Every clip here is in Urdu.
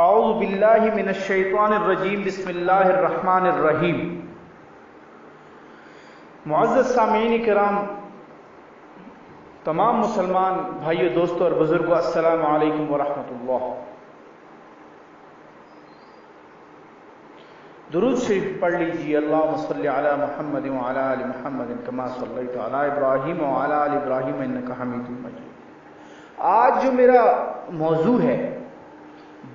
اعوذ باللہ من الشیطان الرجیم بسم اللہ الرحمن الرحیم۔ معزز سامعین کرام، تمام مسلمان بھائیو، دوستوں اور بزرگوں، السلام علیکم ورحمۃ اللہ۔ درود شریف پڑھ لیجیے۔ اللہم صلی علی محمد وعلی آل محمد کما صلیت علی ابراہیم وعلی آل ابراہیم انک حمید مجید۔ آج جو میرا موضوع ہے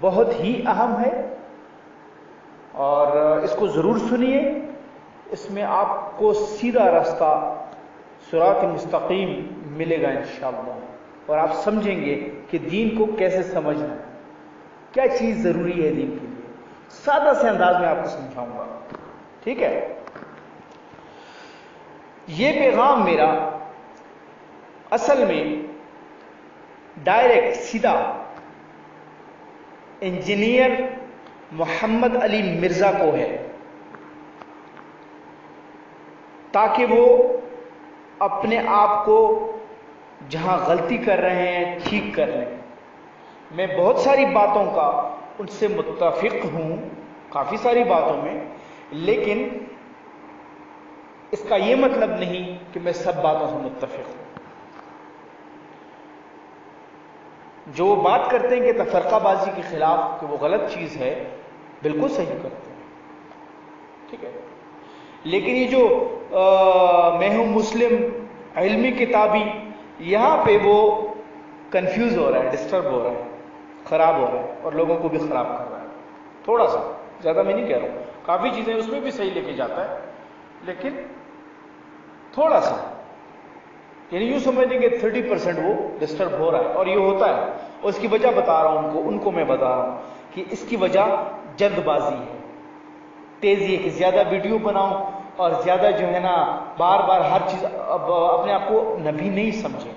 بہت ہی اہم ہے اور اس کو ضرور سنیے۔ اس میں آپ کو سیدھا راستہ، صراط مستقیم ملے گا انشاءاللہ، اور آپ سمجھیں گے کہ دین کو کیسے سمجھنا ہے، کیا چیز ضروری ہے دین کے لیے۔ سادہ سے انداز میں آپ کو سمجھاؤں گا، ٹھیک ہے؟ یہ پیغام میرا اصل میں ڈائریکٹ سیدھا انجینئر محمد علی مرزا کو ہے، تاکہ وہ اپنے آپ کو جہاں غلطی کر رہے ہیں ٹھیک کر لیں۔ میں بہت ساری باتوں کا ان سے متفق ہوں، کافی ساری باتوں میں، لیکن اس کا یہ مطلب نہیں کہ میں سب باتوں سے متفق ہوں۔ جو وہ بات کرتے ہیں کہ تفرقہ بازی کے خلاف کہ وہ غلط چیز ہے، بالکل صحیح کرتے ہیں، ٹھیک ہے؟ لیکن یہ جو میں ہوں مسلم علمی کتابی، یہاں پہ وہ کنفیوز ہو رہا ہے، ڈسٹرب ہو رہا ہے، خراب ہو رہا ہے، اور لوگوں کو بھی خراب کر رہا ہے۔ تھوڑا سا، زیادہ میں نہیں کہہ رہا ہوں، کافی چیزیں اس میں بھی صحیح لے کے جاتا ہے، لیکن تھوڑا سا، یعنی یوں سمجھیں کہ 30% وہ ڈسٹرب ہو رہا ہے، اور یہ ہوتا ہے۔ اور اس کی وجہ بتا رہا ہوں ان کو میں بتا رہا ہوں کہ اس کی وجہ جلد بازی ہے، تیزی ہے کہ زیادہ ویڈیو بناؤں اور زیادہ جو ہے نا بار بار ہر چیز اپنے آپ کو نبی نہیں سمجھیں،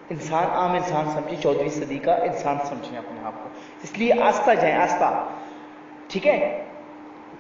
انسان، عام انسان سمجھیں، 14ویں صدی کا انسان سمجھیں اپنے آپ کو۔ اس لیے آہستہ جائیں، آہستہ، ٹھیک ہے؟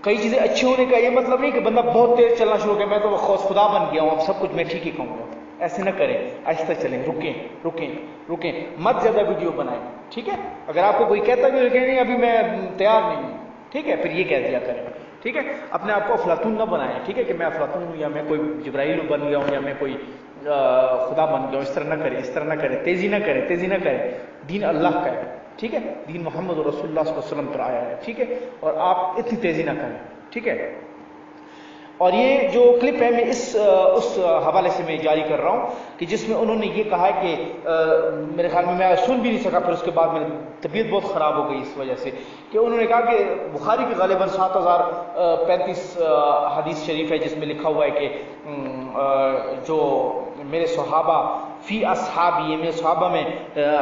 کئی چیزیں اچھی ہونے کا یہ مطلب نہیں کہ بندہ بہت تیز چلنا شروع کرے، میں تو خدا بن گیا ہوں، اب سب کچھ میں ٹھیک ہی کہوں گا۔ ایسے نہ کریں، آہستہ چلیں، رکیں، مت زیادہ ویڈیو بنائیں، ٹھیک ہے؟ اگر آپ کو کوئی کہتا ہے کہ نہیں ابھی میں تیار نہیں ہوں، ٹھیک ہے، پھر یہ کہہ دیا کریں، ٹھیک ہے؟ اپنے آپ کو افلاطون نہ بنائیں، ٹھیک ہے، کہ میں افلاطون ہوں یا میں کوئی جبرائیل بن گیا ہوں یا میں کوئی خدا بن گیا ہوں۔ اس طرح نہ کریں، تیزی نہ کریں۔ دین اللہ کا ہے، ٹھیک ہے؟ دین محمد رسول اللہ صلی اللہ علیہ وسلم پر آیا ہے، ٹھیک ہے؟ اور آپ اتنی تیزی نہ کریں، ٹھیک ہے؟ اور یہ جو کلپ ہے میں اس حوالے سے میں جاری کر رہا ہوں کہ جس میں انہوں نے یہ کہا ہے کہ میرے خیال میں سن بھی نہیں سکا، پھر اس کے بعد میری طبیعت بہت خراب ہو گئی اس وجہ سے، کہ انہوں نے کہا کہ بخاری کی غالباً 7035 حدیث شریف ہے جس میں لکھا ہوا ہے کہ جو میرے صحابہ فی اصحابی، میرے صحابہ میں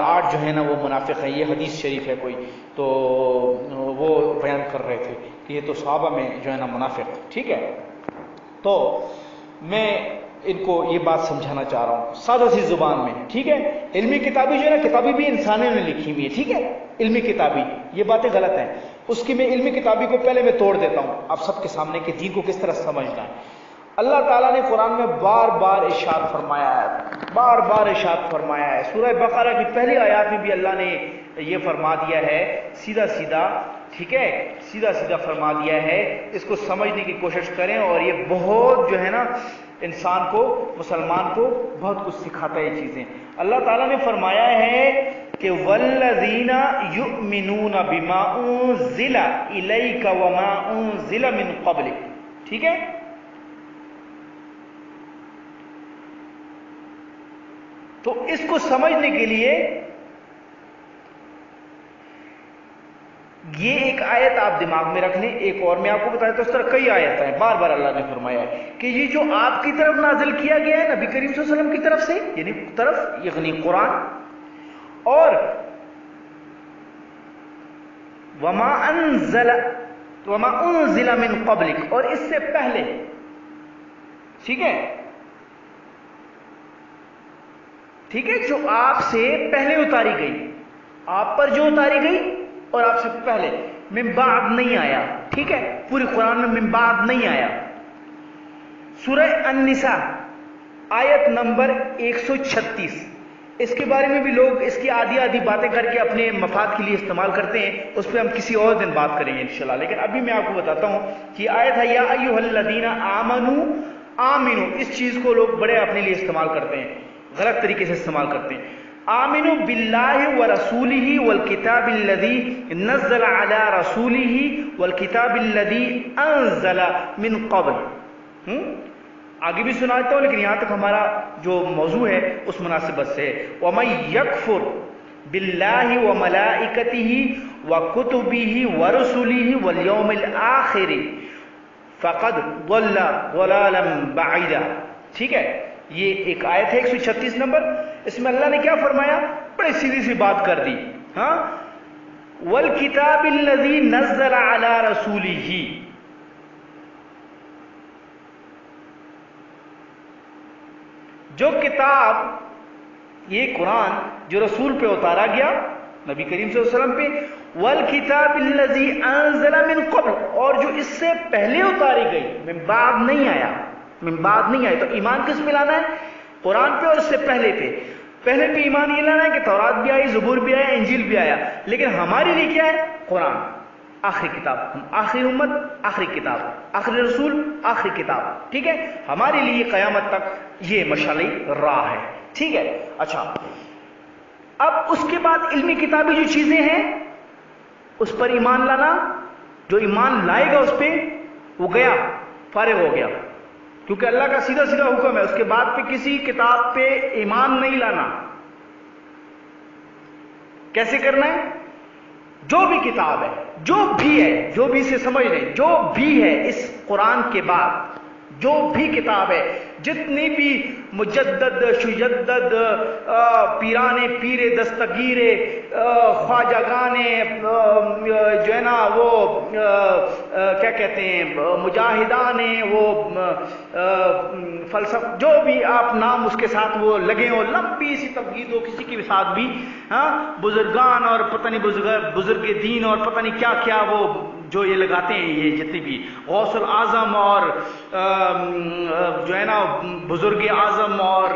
8 جو ہے نا وہ منافق ہیں، یہ حدیث شریف ہے کوئی، تو وہ بیان کر رہے تھے کہ یہ تو صحابہ میں جو ہے نا منافق، ٹھیک ہے؟ تو میں ان کو یہ بات سمجھانا چاہ رہا ہوں سادہ سی زبان میں، ٹھیک ہے؟ علمی کتابی جو ہے نا، کتابی بھی انسانوں نے لکھی ہوئی ہے، ٹھیک ہے؟ علمی کتابی، یہ باتیں غلط ہیں، اس کی میں علمی کتابی کو پہلے میں توڑ دیتا ہوں آپ سب کے سامنے کہ دین کو کس طرح سمجھنا ہے۔ اللہ تعالیٰ نے قرآن میں بار بار ارشاد فرمایا ہے، سورہ بقرہ کی پہلی آیات میں بھی اللہ نے یہ فرما دیا ہے، سیدھا، ٹھیک ہے؟ سیدھا فرما دیا ہے۔ اس کو سمجھنے کی کوشش کریں، اور یہ بہت جو ہے نا انسان کو، مسلمان کو بہت کچھ سکھاتا ہے یہ چیزیں۔ اللہ تعالیٰ نے فرمایا ہے کہ والذین یؤمنون بما انزل الیک وما انزل من قبلک، ٹھیک ہے؟ تو اس کو سمجھنے کے لیے یہ ایک آیت آپ دماغ میں رکھ لیں، ایک اور میں آپ کو بتایا تو اس طرح کئی آیتیں ہیں، بار بار اللہ نے فرمایا ہے کہ یہ جو آپ کی طرف نازل کیا گیا ہے نبی کریم صلی اللہ علیہ وسلم کی طرف سے، یعنی قرآن، اور وما انزل من قبلک، اور اس سے پہلے، ٹھیک ہے، جو آپ سے پہلے اتاری گئی، آپ پر جو اتاری گئی اور آپ سے پہلے، من بعد نہیں آیا، ٹھیک ہے؟ پوری قرآن میں من بعد نہیں آیا۔ سورہ النساء آیت نمبر 136، اس کے بارے میں بھی لوگ اس کی آدھی آدھی باتیں کر کے اپنے مفاد کے لیے استعمال کرتے ہیں، اس پہ ہم کسی اور دن بات کریں گے انشاءاللہ. لیکن ابھی میں آپ کو بتاتا ہوں کہ آیت ہے یا ایھا الذین آمنوا آمنو. اس چیز کو لوگ بڑے اپنے لیے استعمال کرتے ہیں، غلط طریقے سے استعمال کرتے ہیں. آمنوا باللہ ورسولہ والکتاب الذی نزل علی رسولہ والکتاب الذی انزل من قبل. آگے بھی سناتا ہوں لیکن یہاں تک ہمارا جو موضوع ہے اس مناسبت سے. وَمَن يَكْفُرْ بِاللَّهِ وَمَلَائِكَتِهِ وَكُتُبِهِ وَرُسُلِهِ وَالْيَوْمِ الْآخِرِ فَقَدْ ضَلَّ ضَلَالًا بَعِيدًا. ٹھیک ہے، یہ ایک آیت ہے 136 نمبر. اس میں اللہ نے کیا فرمایا؟ بڑی سیدھی سی بات کر دی. ہاں، وَالْكِتَابِ الَّذِي نَزَّلَ عَلَى رَسُولِهِ. جو کتاب، یہ قرآن جو رسول پہ اتارا گیا، نبی کریم صلی اللہ علیہ وسلم پہ، والکتاب الذی انزل من قبل، اور جو اس سے پہلے اتاری گئی، من بعد نہیں آیا، من بعد نہیں آیا. تو ایمان کس پہ لانا ہے؟ قرآن پہ اور اس سے پہلے پہ. پہلے پہ ایمان یہ لانا ہے کہ تورات بھی آئی، زبور بھی آیا، انجیل بھی آیا. لیکن ہمارے لیے کیا ہے؟ قرآن آخری کتاب. ہم آخری امت، آخری کتاب، آخری رسول، آخری کتاب. ٹھیک ہے، ہمارے لیے قیامت تک یہ مشعل راہ ہے. ٹھیک ہے. اچھا، اب اس کے بعد علمی کتابی جو چیزیں ہیں اس پر ایمان لانا. جو ایمان لائے گا اس پہ، وہ گیا، فارغ ہو گیا، کیونکہ اللہ کا سیدھا سیدھا حکم ہے اس کے بعد پہ کسی کتاب پہ ایمان نہیں لانا. کیسے کرنا ہے؟ جو بھی کتاب ہے، جو بھی ہے، جو بھی سے سمجھ لیں، جو بھی ہے اس قرآن کے بعد، جو بھی کتاب ہے، جتنی بھی مجدد شجدد پیران پیر دستگیر خواجگان جو ہے نا وہ کیا کہتے ہیں مجاہدان وہ فلسفہ، جو بھی آپ نام اس کے ساتھ وہ لگے ہو، لمبی سی تبعید ہو کسی کے ساتھ بھی، ہاں، بزرگان اور پتہ نہیں بزرگ دین اور پتہ نہیں کیا کیا وہ جو یہ لگاتے ہیں، یہ جتنے بھی غوث العظم اور جو ہے نا بزرگ اعظم اور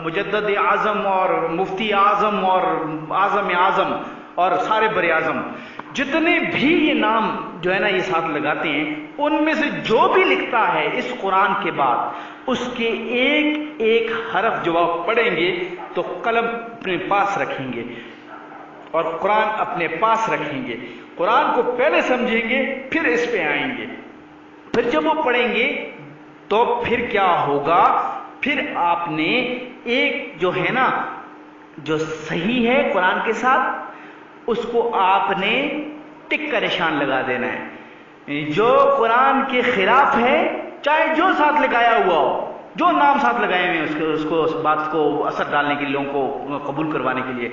مجدد اعظم اور مفتی اعظم اور اعظم اور سارے بر اعظم، جتنے بھی یہ نام جو ہے نا یہ ساتھ لگاتے ہیں، ان میں سے جو بھی لکھتا ہے اس قرآن کے بعد اس کے ایک ایک حرف جو آپ پڑھیں گے تو قلم اپنے پاس رکھیں گے اور قرآن اپنے پاس رکھیں گے. قرآن کو پہلے سمجھیں گے پھر اس پہ آئیں گے. پھر جب وہ پڑھیں گے تو پھر کیا ہوگا؟ پھر آپ نے ایک جو ہے نا جو صحیح ہے قرآن کے ساتھ، اس کو آپ نے ٹک کا نشان لگا دینا ہے. جو قرآن کے خلاف ہے، چاہے جو ساتھ لگایا ہوا ہو، جو نام ساتھ لگائے ہوئے ہیں اس کو اس بات کو اثر ڈالنے کے لیے، لوگوں کو قبول کروانے کے لیے،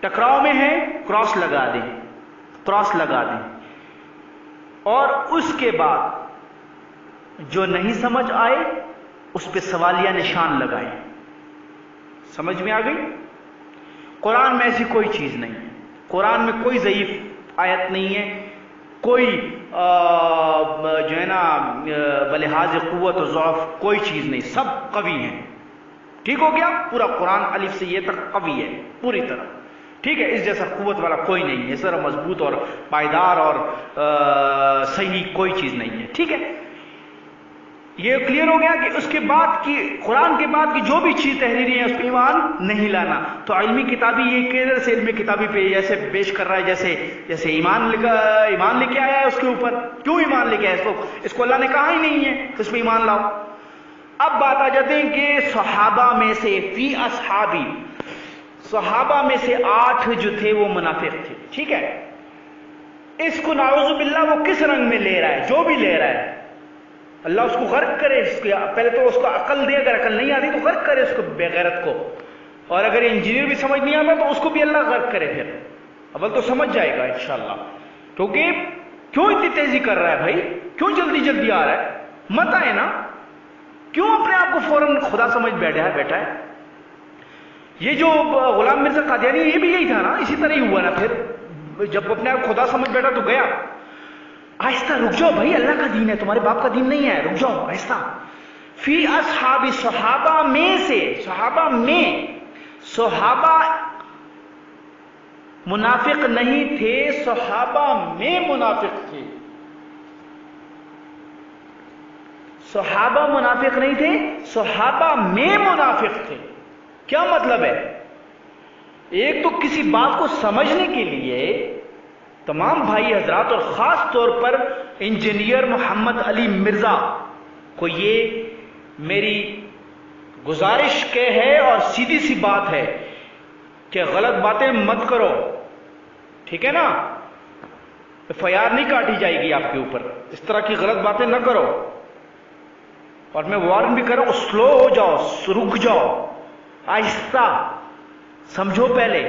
ٹکراؤ میں ہے کراس لگا دیں، کراس لگا دیں. اور اس کے بعد جو نہیں سمجھ آئے اس پہ سوالیہ نشان لگائیں. سمجھ میں آ گئی؟ قرآن میں ایسی کوئی چیز نہیں ہے. قرآن میں کوئی ضعیف آیت نہیں ہے، کوئی جو ہے نا بلحاظ قوت و ضعف کوئی چیز نہیں، سب قوی ہیں. ٹھیک ہو گیا؟ پورا قرآن الف سے یہ تک قوی ہے پوری طرح. ٹھیک ہے، اس جیسا قوت والا کوئی نہیں ہے، سر مضبوط اور پائیدار اور صحیح کوئی چیز نہیں ہے. ٹھیک ہے، یہ کلیئر ہو گیا کہ اس کے بعد کی قرآن کے بعد کی جو بھی چیز تحریری ہے اس پہ ایمان نہیں لانا. تو علمی کتابی یہ کدھر سے علمی کتابی پہ ایسے پیش کر رہا ہے جیسے ایمان لے کے آیا ہے اس کے اوپر. کیوں ایمان لے کے آیا اس کو اللہ نے کہا ہی نہیں ہے اس پہ ایمان لاؤ. اب بات آ جاتے ہیں کہ صحابہ میں سے فی اصحابی، صحابہ میں سے 8 جو تھے وہ منافق تھے. ٹھیک ہے، اس کو نعوذ باللہ وہ کس رنگ میں لے رہا ہے؟ جو بھی لے رہا ہے اللہ اس کو غرق کرے. پہلے تو اس کو عقل دے، اگر عقل نہیں آتی تو غرق کرے اس کو بغیرت کو. اور اگر انجینئر بھی سمجھ نہیں آتا تو اس کو بھی اللہ غرق کرے. پھر اول تو سمجھ جائے گا انشاءاللہ. کیونکہ کیوں اتنی تیزی کر رہا ہے بھائی؟ کیوں جلدی آ رہا ہے؟ مت آئے نا. کیوں اپنے آپ کو فوراً خدا سمجھ بیٹھا ہے؟ یہ جو غلام مرزا قادیانی یہ بھی یہی تھا نا، اسی طرح ہی ہوا نا. پھر جب اپنے آپ خدا سمجھ بیٹھا تو گیا. آہستہ رک جاؤ بھائی، اللہ کا دین ہے، تمہارے باپ کا دین نہیں ہے، رک جاؤ آہستہ. فی اصحاب، صحابہ میں سے، صحابہ میں صحابہ منافق نہیں تھے، صحابہ میں منافق تھے. صحابہ منافق نہیں تھے، صحابہ میں منافق تھے. کیا مطلب ہے؟ ایک تو کسی بات کو سمجھنے کے لیے تمام بھائی حضرات اور خاص طور پر انجینئر محمد علی مرزا کو یہ میری گزارش کے ہے اور سیدھی سی بات ہے کہ غلط باتیں مت کرو، ٹھیک ہے نا؟ FIR نہیں کاٹی جائے گی آپ کے اوپر، اس طرح کی غلط باتیں نہ کرو. اور میں وارن بھی کر رہا ہوں، سلو ہو جاؤ، رک جاؤ، آہستہ سمجھو. پہلے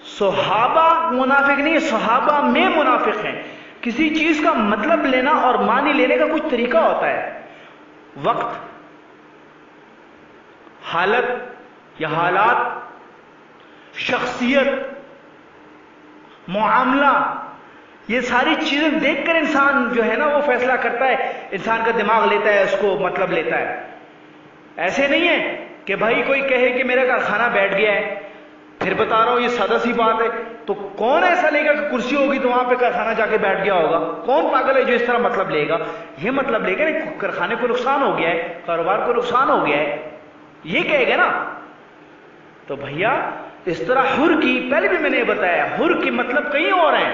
صحابہ منافق نہیں، صحابہ میں منافق ہیں. کسی چیز کا مطلب لینا اور معنی لینے کا کچھ طریقہ ہوتا ہے. وقت، حالت یا حالات، شخصیت، معاملہ، یہ ساری چیزیں دیکھ کر انسان جو ہے نا وہ فیصلہ کرتا ہے، انسان کا دماغ لیتا ہے، اس کو مطلب لیتا ہے. ایسے نہیں ہے کہ بھائی کوئی کہے کہ میرا کارخانہ بیٹھ گیا ہے، پھر بتا رہا ہوں یہ سادہ سی بات ہے. تو کون ایسا لے گا کہ کرسی ہوگی تو وہاں پہ کارخانہ جا کے بیٹھ گیا ہوگا؟ کون پاگل ہے جو اس طرح مطلب لے گا؟ یہ مطلب لے گا نا کارخانے کو نقصان ہو گیا ہے، کاروبار کو نقصان ہو گیا ہے، یہ کہے گا نا. تو بھیا اس طرح حر کی، پہلے بھی میں نے بتایا، حر کی مطلب کئی اور ہیں،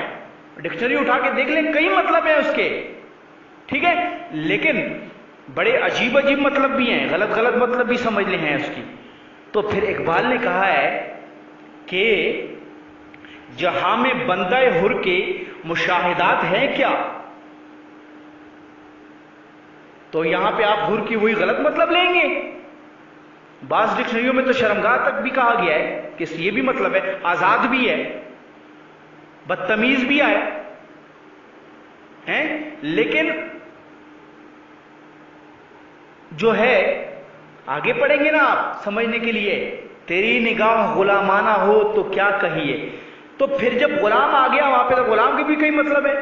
ڈکشنری اٹھا کے دیکھ لیں، کئی مطلب ہیں اس کے، ٹھیک ہے؟ لیکن بڑے عجیب عجیب مطلب بھی ہیں، غلط غلط مطلب بھی سمجھ لے ہیں اس کی. تو پھر اقبال نے کہا ہے کہ جہاں میں بندہ حر کے مشاہدات ہیں کیا، تو یہاں پہ آپ حر کی وہی غلط مطلب لیں گے. بعض ڈکشنریوں میں تو شرمگاہ تک بھی کہا گیا ہے کہ یہ بھی مطلب ہے، آزاد بھی ہے، بدتمیز بھی آئے ہیں. لیکن جو ہے آگے پڑھیں گے نا آپ سمجھنے کے لیے، تیری نگاہ غلامانہ ہو تو کیا کہیے. تو پھر جب غلام آ گیا وہاں پہ تو غلام کے بھی کئی مطلب ہے.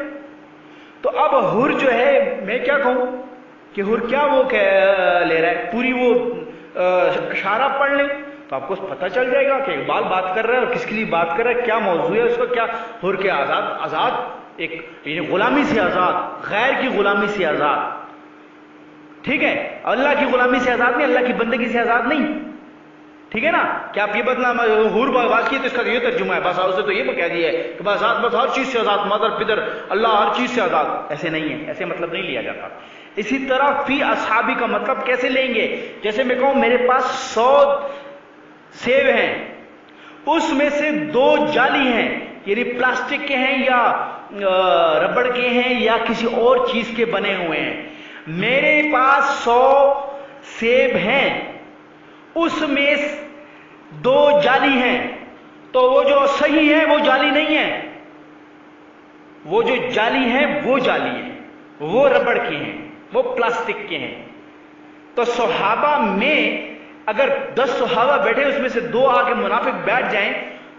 تو اب حر جو ہے میں کیا کہوں کہ حر کیا وہ لے رہا ہے، پوری وہ اشارہ پڑھ لیں تو آپ کو پتہ چل جائے گا کہ اقبال بات کر رہا ہے اور کس کے لیے بات کر رہا ہے، کیا موضوع ہے اس کا، کیا حر کے آزاد ایک یعنی غلامی سے آزاد، غیر کی غلامی سے آزاد، ٹھیک ہے؟ اللہ کی غلامی سے آزاد نہیں، اللہ کی بندگی سے آزاد نہیں، ٹھیک ہے نا؟ کہ آپ یہ بدنام حور بات کی تو اس کا یہ ترجمہ ہے، بس اسے تو یہ کہہ دیا ہے کہ بس ہر چیز سے آزاد، مدر پدر اللہ ہر چیز سے آزاد. ایسے نہیں ہے، ایسے مطلب نہیں لیا جاتا. اسی طرح فی اصحابی کا مطلب کیسے لیں گے؟ جیسے میں کہوں میرے پاس 100 سیب ہیں، اس میں سے 2 جعلی ہیں، یعنی پلاسٹک کے ہیں یا ربڑ کے ہیں یا کسی اور چیز کے بنے ہوئے ہیں. میرے پاس 100 سیب ہیں، اس میں 2 جعلی ہیں، تو وہ جو صحیح ہے وہ جعلی نہیں ہے، وہ جو جعلی ہیں وہ جعلی ہیں، وہ ربڑ کے ہیں، وہ پلاسٹک کے ہیں. تو صحابہ میں اگر 10 صحابہ بیٹھے اس میں سے 2 آ کے منافق بیٹھ جائیں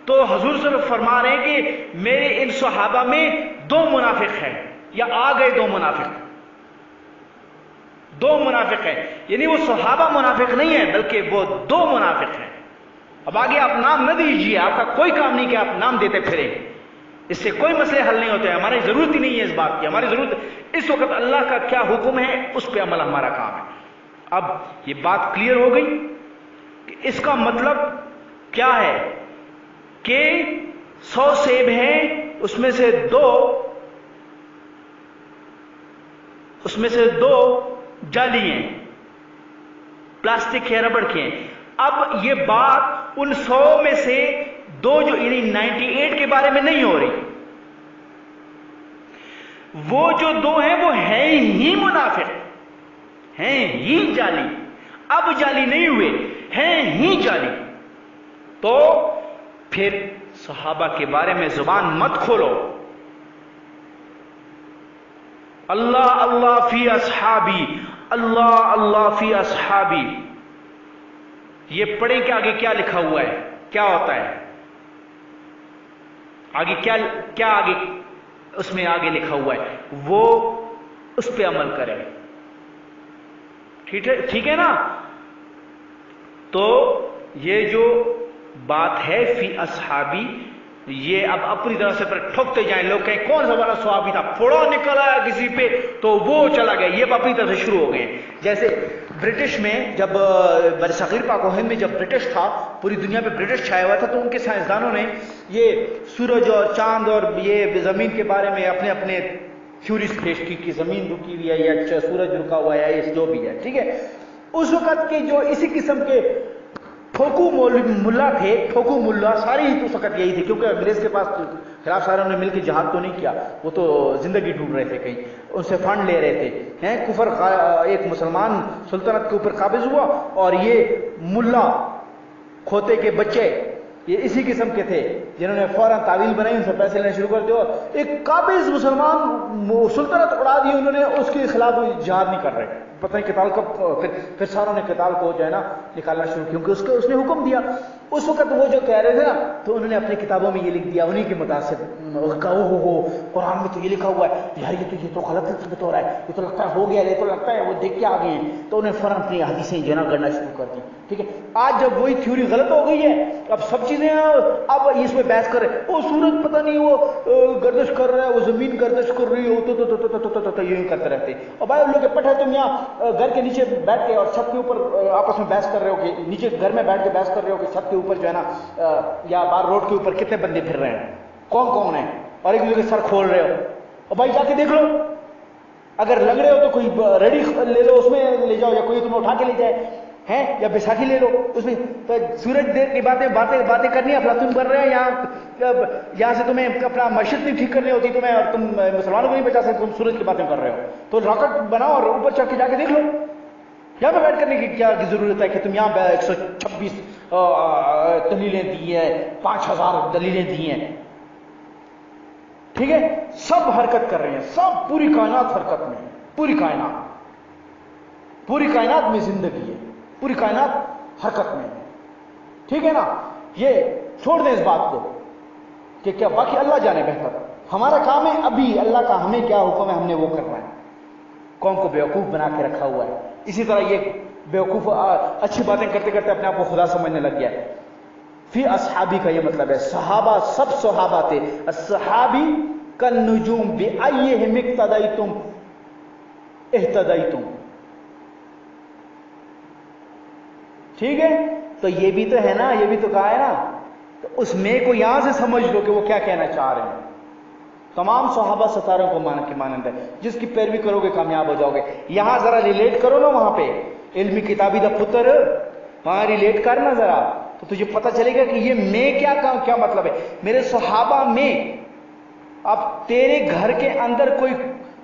تو حضور صلی اللہ علیہ وسلم فرما رہے ہیں کہ میرے ان صحابہ میں 2 منافق ہیں، یا آ گئے 2 منافق، 2 منافق ہیں. یعنی وہ صحابہ منافق نہیں ہیں بلکہ وہ 2 منافق ہیں. اب آگے آپ نام نہ دیجیے، آپ کا کوئی کام نہیں کہ آپ نام دیتے پھریں، اس سے کوئی مسئلے حل نہیں ہوتے. ہماری ضرورت ہی نہیں ہے اس بات کی. ہماری ضرورت اس وقت اللہ کا کیا حکم ہے اس پہ عمل ہمارا کام ہے. اب یہ بات کلیئر ہو گئی کہ اس کا مطلب کیا ہے کہ 100 سیب ہیں، اس میں سے 2 جعلی ہیں، پلاسٹک ہے، ربڑ کے ہیں. اب یہ بات ان 100 میں سے 2 جو یعنی 98 کے بارے میں نہیں ہو رہی. وہ جو 2 ہیں وہ ہیں ہی منافق، ہیں ہی جعلی. اب جعلی نہیں ہوئے، ہیں ہی جعلی. تو پھر صحابہ کے بارے میں زبان مت کھولو. اللہ اللہ فی اصحابی، اللہ اللہ فی اصحابی، یہ پڑھیں کہ آگے کیا لکھا ہوا ہے، کیا ہوتا ہے آگے، کیا آگے اس میں آگے لکھا ہوا ہے، وہ اس پہ عمل کریں. ٹھیک ہے نا؟ تو یہ جو بات ہے فی اصحابی، یہ اب اپنی طرف سے پر ٹھوکتے جائیں، لوگ کہیں کون سا والا صحابی تھا، پھوڑا نکل آیا کسی پہ تو وہ چلا گیا، یہ اپنی طرف سے شروع ہو گئے ہیں۔ جیسے برٹش میں جب برصغیر پاک و ہند میں جب برٹش تھا، پوری دنیا پہ برٹش چھایا ہوا تھا، تو ان کے سائنسدانوں نے یہ سورج اور چاند اور یہ زمین کے بارے میں اپنے اپنے تھیوریز پیش کی کہ زمین رکی ہوئی ہے یا سورج رکا ہوا ہے یا جو بھی ہے، ٹھیک ہے۔ اس وقت کے جو اسی قسم کے ٹھوکو ملا تھے، ٹھوکو ملا ساری ہی اس وقت یہی تھے، کیونکہ انگریز کے پاس خلاف ساروں نے مل کے جہاد تو نہیں کیا، وہ تو زندگی ڈھونڈ رہے تھے، کہیں ان سے فنڈ لے رہے تھے، کفر ایک مسلمان سلطنت کے اوپر قابض ہوا، اور یہ ملا کھوتے کے بچے یہ اسی قسم کے تھے جنہوں نے فوراً تعویل بنائی، ان سے پیسے لینے شروع کر دیا، ایک قابض مسلمان سلطنت اڑا دی انہوں نے، اس کے خلاف جہاد نہیں کر رہے، پتہ نہیں قتال کب، پھر ساروں نے قتال کو جو ہے نا نکالنا شروع کیا، کیونکہ اس نے حکم دیا۔ اس وقت وہ جو کہہ رہے تھے نا، تو انہوں نے اپنی کتابوں میں یہ لکھ دیا انہی کے متاثر، قرآن میں تو یہ لکھا ہوا ہے یار، یہ تو غلط ثابت ہو رہا ہے، یہ تو لگتا ہے ہو گیا، یہ تو لگتا ہے وہ دیکھ کے آ گئے ہیں، تو انہوں نے فوراً اپنی حدیثیں جو ہے نا گڑنا شروع کر دی، ٹھیک ہے۔ آج جب وہی تھیوری غلط ہو گئی ہے، اب سب چیزیں اب اس میں بحث کر رہے، وہ سورج پتہ نہیں وہ گردش کر رہا ہے، وہ زمین گردش کر رہی ہے، تو یوں کرتے رہتے، اور بھائی ان لوگ کے پٹھ ہے، تم یہاں گھر کے نیچے بیٹھ کے اور چھت کے اوپر آپس میں بحث کر رہے ہو کہ نیچے گھر میں بیٹھ کے بحث کر رہے ہو کہ چھت کے اوپر جو ہے نا یا باہر روڈ کے اوپر کتنے بندے پھر رہے ہیں، کون کون ہیں، اور ایک دوسرے کے سر کھول رہے ہو، اور بھائی جا کے دیکھ لو، اگر لگ رہے ہو تو کوئی ریڈی لے لو، اس میں لے جاؤ، یا کوئی تمہیں اٹھا کے لے جائے ہیں، یا بیساکھی لے لو، اس میں تو سورج دیکھ کی باتیں کرنی ہے، افلاطون کر رہے ہیں، یہاں سے تمہیں اپنا معیشت نہیں ٹھیک کرنی ہوتی تمہیں، اور تم مسلمانوں کو نہیں بچا سکتے، تم سورج کی باتیں کر رہے ہو، تو راکٹ بناؤ اور اوپر چڑھ کے جا کے دیکھ لو، یہاں پہ بیٹھ کرنے کی کیا ضرورت ہے کہ تم یہاں پہ 126 دلیلیں دی ہیں، 5000 دلیلیں دی ہیں، ٹھیک ہے، سب حرکت کر رہے ہیں، سب پوری کائنات حرکت میں، پوری کائنات میں زندگی ہے، پوری کائنات حرکت میں ہے، ٹھیک ہے نا۔ یہ چھوڑ دیں اس بات کو کہ کیا باقی اللہ جانے بہتر، ہمارا کام ہے ابھی اللہ کا ہمیں کیا حکم ہے ہم نے وہ کرنا ہے، قوم کو بیوقوف بنا کے رکھا ہوا ہے، اسی طرح یہ بیوقوف اچھی باتیں کرتے کرتے اپنے آپ کو خدا سمجھنے لگ گیا ہے۔ فی اصحابی کا یہ مطلب ہے صحابہ، سب صحابہ تھے، الصحابی کالنجوم بأیہم اقتدیتم اہتدیتم، ٹھیک ہے، تو یہ بھی تو ہے نا، یہ بھی تو کہا ہے نا، تو اس میں کو یہاں سے سمجھ لو کہ وہ کیا کہنا چاہ رہے ہیں۔ تمام صحابہ ستاروں کو کے مانند ہے، جس کی پیروی کرو گے کامیاب ہو جاؤ گے۔ یہاں ذرا ریلیٹ کرو نا، وہاں پہ علمی کتابی دا پتر وہاں ریلیٹ کرنا ذرا، تو تجھے پتہ چلے گا کہ یہ میں کیا مطلب ہے، میرے صحابہ میں۔ اب تیرے گھر کے اندر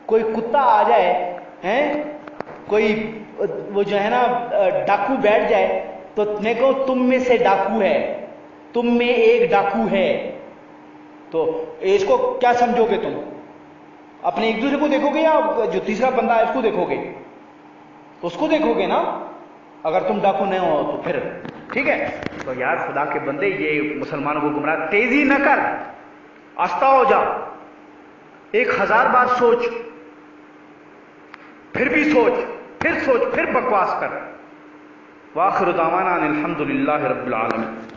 کوئی کتا آ جائے ہیں، کوئی وہ جو ہے نا ڈاکو بیٹھ جائے، تو میں کہوں تم میں سے ڈاکو ہے، تم میں ایک ڈاکو ہے، تو اس کو کیا سمجھو گے تم؟ اپنے ایک دوسرے کو دیکھو گے یا جو تیسرا بندہ ہے اس کو دیکھو گے؟ تو اس کو دیکھو گے نا، اگر تم ڈاکو نہیں ہو تو پھر ٹھیک ہے۔ تو یار خدا کے بندے، یہ مسلمانوں کو گمراہ، تیزی نہ کر، آہستہ ہو جا، 1000 بار سوچ، پھر بھی سوچ، پھر بکواس کر۔ وآخر دعوانا الحمدللہ رب العالمین۔